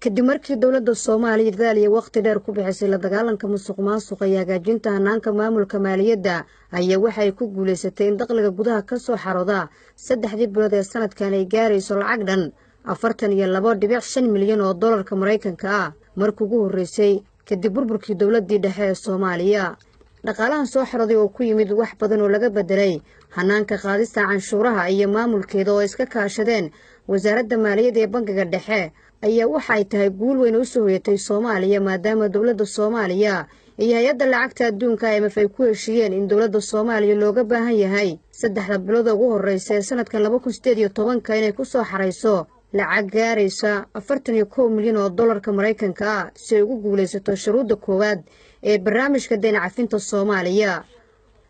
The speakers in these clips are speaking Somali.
kadib markii dowladda Soomaaliya dadaal iyo waqti dheer ku bixisay la dagaalanka musuqmaasuqa iyo hagaajinta hanaanka maamulka maaliyadda ayaa waxay ku guuleysatay in dakhliga gudaha ka soo xarooda 3 bilood ee sanadkan ay gaarayso lacag dhan 42.5 milyan oo dollarka Mareykanka ah markii ugu horeysay kadib burburkii dowladdii dhexe ee Soomaaliya. dhaqaalahan soo xarooday oo ku yimid wax badan oo laga bedelay hanaanka qaadista canshuuraha iyo maamulkeeda oo iska kaashadeen wasaaradda maaliyadda ee bangiga dhexe ayaa waxay tahay guul weyn oo soo hoyatay Soomaaliya maadaama dowladda Soomaaliya iyo hay'adda lacagta adduunka IMF ay ku heshiiyeen in dowladda Soomaaliya looga baahan yahay 3 bilood ugu horeysay sanadkan 2018 inay ku soo xareyso lacag gaaraysa 41 milyan oo dollarka Mareykanka ah si ay ugu guuleysato shuruudda koowaad ee barnaamijka deyn cafinta Soomaaliya.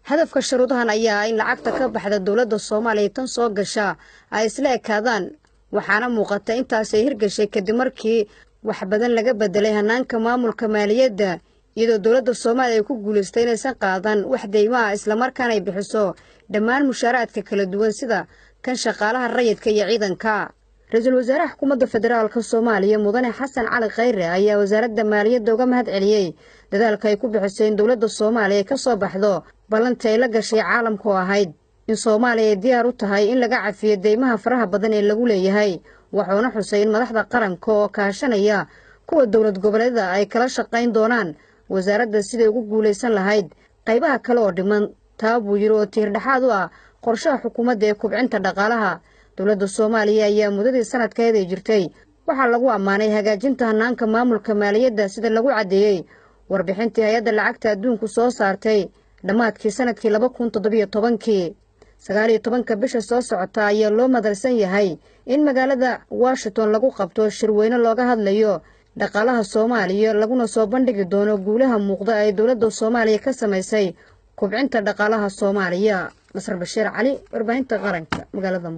hadafka shuruudahan ayaa in lacagta ka baxda dowladda Soomaaliya tan soo gasha ay isla ekaadaan waxaana muuqata intaas ay hirgashay kadib markii wax badan laga bedelay hanaanka maamulka maaliyadda iyadoo dowladda Soomaaliya ku guuleystay inaysan qaadan wax deymaha isla markaana ay bixiso dhammaan mushaaraadka kala duwan sida kan shaqaalaha rayidka iyo ciidanka. Ra'iisul Wasaaraha Xukuumadda Federaalka Soomaaliya Mudane Xasan Cali Khayre ayaa wasaaradda maaliyadda uga mahad celiyay dadaalka ay ku bixisay in dowladda Soomaaliya ka soo baxdo balanta ay la gashay caalamka oo ahayd in Soomaaliya diyaar u tahay in laga cafiyo deymaha faraha badan ee lagu leeyahay waxaana xusay in madaxda qaranka oo kaashanaya kuwa dowlad goboleedyada ay kala shaqayn doonaan wasaaradda sidii ugu guuleysan lahayd qaybaha kale oo dhiman taabuu yiri oo tiir dhaxaad u ah qorshaha xukuumadda ee kubcinta dhaqaalaha. dowladda Soomaaliya ayaa muddadii sanadkeeda jirtay waxaa lagu ammaanay hagaajinta hanaanka maamulka maaliyadda sida lagu cadeeyay warbixintii hay'adda lacagta adduunku soo saartay dhamaadkii sanadkii 2017. 19 bisha soo socota ayaa loo madalsan yahay in magaalada Washington lagu qabto shirweyne looga hadlayo dhaqaalaha Soomaaliya laguna soo bandhigi doono guulaha muuqda ee dowladda Soomaaliya ka sameysay kubcinta dhaqaalaha Soomaaliya. Nasr Bashiir Cali, warbaahinta qaranka magaalada